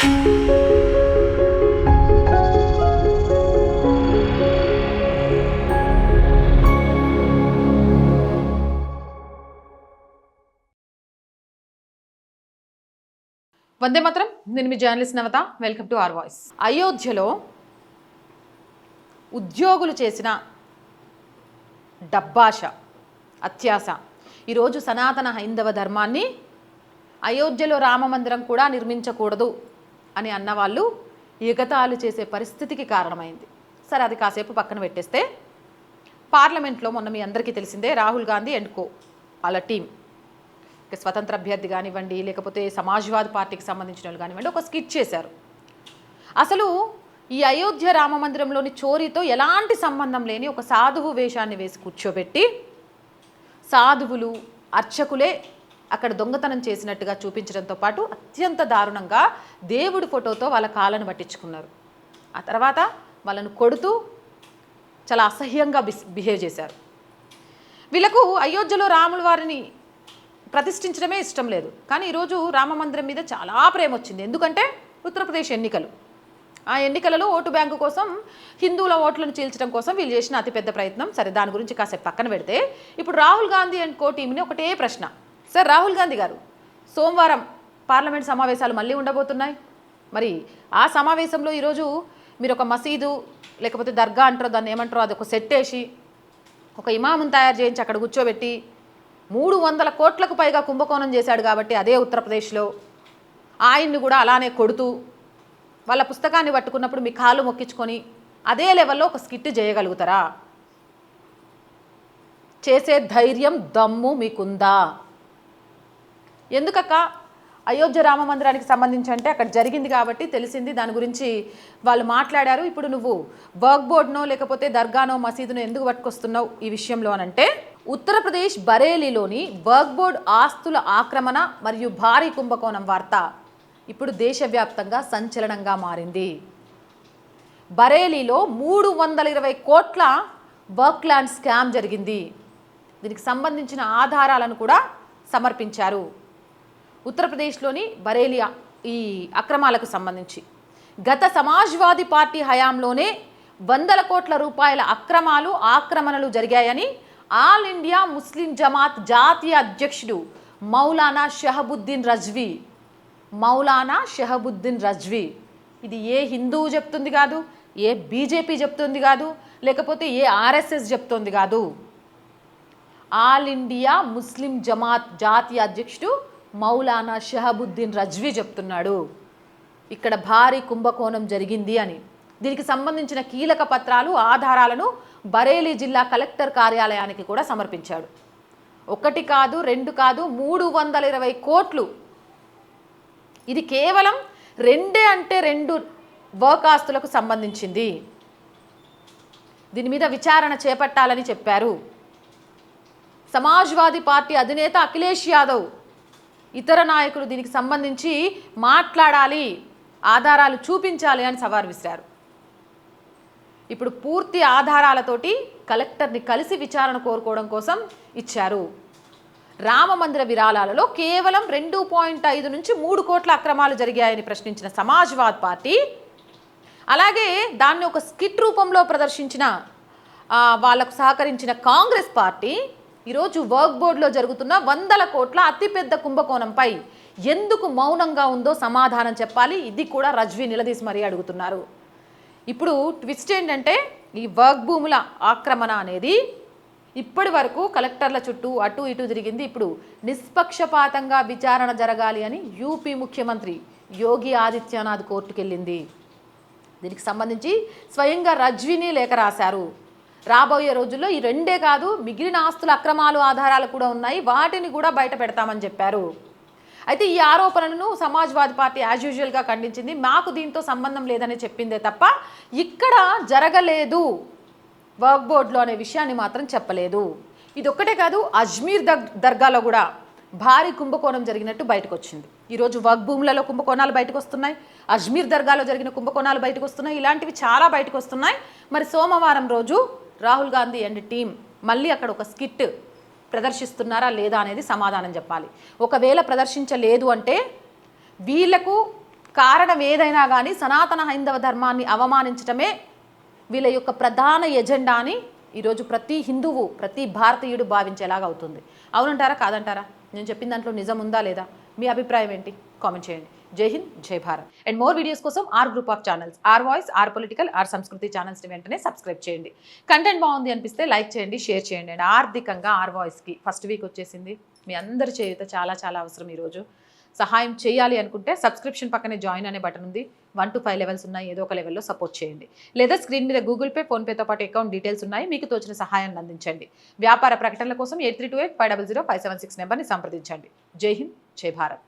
వందే మాత్రం. నేను మీ journalist Navatha. Welcome to our voice. అయోధ్యలో ఉద్యోగులు చేసిన డబ్బాష, అత్యాశ ఈరోజు సనాతన హైందవ ధర్మాన్ని అయోధ్యలో రామమందిరం కూడా నిర్మించకూడదు అని అన్నవాళ్ళు ఎగతాళి చేసే పరిస్థితికి కారణమైంది. సరే, అది కాసేపు పక్కన పెట్టేస్తే, పార్లమెంట్లో మొన్న మీ అందరికీ తెలిసిందే, రాహుల్ గాంధీ అండ్ కో వాళ్ళ టీం, స్వతంత్ర అభ్యర్థి కానివ్వండి, లేకపోతే సమాజ్వాదీ పార్టీకి సంబంధించిన వాళ్ళు కానివ్వండి, ఒక స్కిట్ చేశారు. అసలు ఈ అయోధ్య రామ మందిరంలోని చోరీతో ఎలాంటి సంబంధం లేని ఒక సాధువు వేషాన్ని వేసి కూర్చోబెట్టి, సాధువులు అర్చకులే అక్కడ దొంగతనం చేసినట్టుగా చూపించడంతో పాటు అత్యంత దారుణంగా దేవుడి ఫోటోతో వాళ్ళ కాళ్ళను పట్టించుకున్నారు. ఆ తర్వాత వాళ్ళను కొడుతూ చాలా అసహ్యంగా బిహేవ్ చేశారు. వీళ్ళకు అయోధ్యలో రాముల వారిని ప్రతిష్ఠించడమే ఇష్టం లేదు. కానీ ఈరోజు రామ మందిరం మీద చాలా ప్రేమ వచ్చింది. ఎందుకంటే ఉత్తరప్రదేశ్ ఎన్నికలు, ఆ ఎన్నికలలో ఓటు బ్యాంకు కోసం, హిందువుల ఓట్లను చీల్చడం కోసం వీళ్ళు చేసిన అతిపెద్ద ప్రయత్నం. సరే, దాని గురించి కాసేపు పక్కన పెడితే, ఇప్పుడు రాహుల్ గాంధీ అండ్ కో టీంని ఒకటే ప్రశ్న. సార్, రాహుల్ గాంధీ గారు, సోమవారం పార్లమెంట్ సమావేశాలు మళ్ళీ ఉండబోతున్నాయి. మరి ఆ సమావేశంలో ఈరోజు మీరు ఒక మసీదు లేకపోతే దర్గా అంటారో, దాన్ని ఏమంటారో, అది ఒక సెట్ వేసి ఒక ఇమామును తయారు చేయించి అక్కడ కూర్చోబెట్టి 300 కోట్లకు పైగా కుంభకోణం చేశాడు కాబట్టి అదే ఉత్తరప్రదేశ్లో ఆయన్ని కూడా అలానే కొడుతూ వాళ్ళ పుస్తకాన్ని పట్టుకున్నప్పుడు మీ కాళ్ళు మొక్కించుకొని అదే లెవెల్లో ఒక స్కిట్ చేయగలుగుతారా? చేసే ధైర్యం, దమ్ము మీకుందా? ఎందుకక్క అయోధ్య రామ మందిరానికి సంబంధించి అంటే అక్కడ జరిగింది కాబట్టి తెలిసింది, దాని గురించి వాళ్ళు మాట్లాడారు. ఇప్పుడు నువ్వు వర్క్ బోర్డునో లేకపోతే దర్గానో మసీదునో ఎందుకు పట్టుకొస్తున్నావు ఈ విషయంలో అనంటే, ఉత్తరప్రదేశ్ బరేలీలోని వర్క్ బోర్డ్ ఆస్తుల ఆక్రమణ మరియు భారీ కుంభకోణం వార్త ఇప్పుడు దేశవ్యాప్తంగా సంచలనంగా మారింది. బరేలీలో 320 కోట్ల వర్క్ ల్యాండ్ స్కామ్ జరిగింది. దీనికి సంబంధించిన ఆధారాలను కూడా సమర్పించారు. ఉత్తరప్రదేశ్లోని బరేలీ ఈ అక్రమాలకు సంబంధించి గత సమాజ్వాదీ పార్టీ హయాంలోనే 100 కోట్ల రూపాయల అక్రమాలు, ఆక్రమణలు జరిగాయని ఆల్ ఇండియా ముస్లిం జమాత్ జాతీయ అధ్యక్షుడు మౌలానా షహబుద్దీన్ రజ్వీ, ఇది ఏ హిందువు చెప్తుంది కాదు, ఏ బీజేపీ చెప్తుంది కాదు, లేకపోతే ఏ ఆర్ఎస్ఎస్ చెప్తుంది కాదు. ఆల్ ఇండియా ముస్లిం జమాత్ జాతీయ అధ్యక్షుడు మౌలానా షహబుద్దీన్ రజ్వీ చెప్తున్నాడు ఇక్కడ భారీ కుంభకోణం జరిగింది అని. దీనికి సంబంధించిన కీలక పత్రాలు, ఆధారాలను బరేలీ జిల్లా కలెక్టర్ కార్యాలయానికి కూడా సమర్పించాడు. 1 కాదు, 2 కాదు, 320 కోట్లు. ఇది కేవలం 2 వర్క్ ఆస్తులకు సంబంధించింది. దీని మీద విచారణ చేపట్టాలని చెప్పారు. సమాజ్వాదీ పార్టీ అధినేత అఖిలేష్ యాదవ్, ఇతర నాయకులు దీనికి సంబంధించి మాట్లాడాలి, ఆధారాలు చూపించాలి అని సవాల్ విసిరారు. ఇప్పుడు పూర్తి ఆధారాలతోటి కలెక్టర్ని కలిసి విచారణ కోరుకోవడం కోసం ఇచ్చారు. రామ మందిర విరాళాలలో కేవలం 2.5 నుంచి 3 కోట్ల అక్రమాలు జరిగాయని ప్రశ్నించిన సమాజ్వాద్ పార్టీ, అలాగే దాన్ని ఒక స్కిట్ రూపంలో ప్రదర్శించిన వాళ్లకు సహకరించిన కాంగ్రెస్ పార్టీ ఈరోజు వర్క్ బోర్డులో జరుగుతున్న 100 కోట్ల అతిపెద్ద కుంభకోణంపై ఎందుకు మౌనంగా ఉందో సమాధానం చెప్పాలి. ఇది కూడా రజ్వీ నిలదీసి మరీ అడుగుతున్నారు. ఇప్పుడు ట్విస్ట్ ఏంటంటే, ఈ వర్క్ భూముల ఆక్రమణ అనేది ఇప్పటి వరకు కలెక్టర్ల చుట్టూ అటు ఇటు తిరిగింది. ఇప్పుడు నిష్పక్షపాతంగా విచారణ జరగాలి అని యూపీ ముఖ్యమంత్రి యోగి ఆదిత్యనాథ్ కోర్టుకు వెళ్ళింది. దీనికి సంబంధించి స్వయంగా రజ్వీని లేఖ రాశారు. రాబోయే రోజుల్లో ఈ 2 కాదు, మిగిలిన ఆస్తుల అక్రమాలు, ఆధారాలు కూడా ఉన్నాయి, వాటిని కూడా బయట పెడతామని చెప్పారు. అయితే ఈ ఆరోపణలను సమాజ్వాదీ పార్టీ యాజ్ యూజువల్గా ఖండించింది. మాకు దీంతో సంబంధం లేదని చెప్పిందే తప్ప ఇక్కడ జరగలేదు వర్క్ బోర్డులో అనే విషయాన్ని మాత్రం చెప్పలేదు. ఇది ఒక్కటే కాదు, అజ్మీర్ దర్గాలో కూడా భారీ కుంభకోణం జరిగినట్టు బయటకు వచ్చింది. ఈరోజు వర్క్ భూములలో కుంభకోణాలు బయటకు వస్తున్నాయి, అజ్మీర్ దర్గాలో జరిగిన కుంభకోణాలు బయటకు వస్తున్నాయి, ఇలాంటివి చాలా బయటకు వస్తున్నాయి. మరి సోమవారం రోజు రాహుల్ గాంధీ అండ్ టీం మళ్ళీ అక్కడ ఒక స్కిట్ ప్రదర్శిస్తున్నారా లేదా అనేది సమాధానం చెప్పాలి. ఒకవేళ ప్రదర్శించలేదు అంటే వీళ్లకు కారణం ఏదైనా కానీ సనాతన హైందవ ధర్మాన్ని అవమానించటమే వీళ్ళ యొక్క ప్రధాన ఎజెండా అని ఈరోజు ప్రతి హిందువు ప్రతి భారతీయుడు భావించేలాగా అవుతుంది. అవునంటారా కాదంటారా? నేను చెప్పిన దాంట్లో నిజం ఉందా లేదా? మీ అభిప్రాయం ఏంటి? కామెంట్ చేయండి. జై హింద్, జై భారత్. అండ్ మోర్ వీడియోస్ కోసం our group of channels, our voice, our political, our Sanskriti ఛానల్స్ని వెంటనే సబ్స్క్రైబ్ చేయండి. కంటెంట్ బాగుంది అనిపిస్తే లైక్ చేయండి, షేర్ చేయండి. అండ్ ఆర్థికంగా ఆర్ వాయిస్కి ఫస్ట్ వీక్ వచ్చేసింది. మీ అందరి చేయుత చాలా చాలా అవసరం. ఈరోజు సహాయం చేయాలి అనుకుంటే సబ్స్క్రిప్షన్ పక్కనే జాయిన్ అనే బటన్ ఉంది. 1 to 5 లెవెల్స్ ఉన్నాయి. ఏదో ఒక లెవెల్లో సపోర్ట్ చేయండి. లేదా స్క్రీన్ మీద గూగుల్ పే, ఫోన్పేతో పాటు అకౌంట్ డీటెయిల్స్ ఉన్నాయి. మీకు తోచిన సహాయాన్ని అందించండి. వ్యాపార ప్రకటనల కోసం 8328 500 576 నెంబర్ని సంప్రదించండి. జై హింద్, జై భారత్.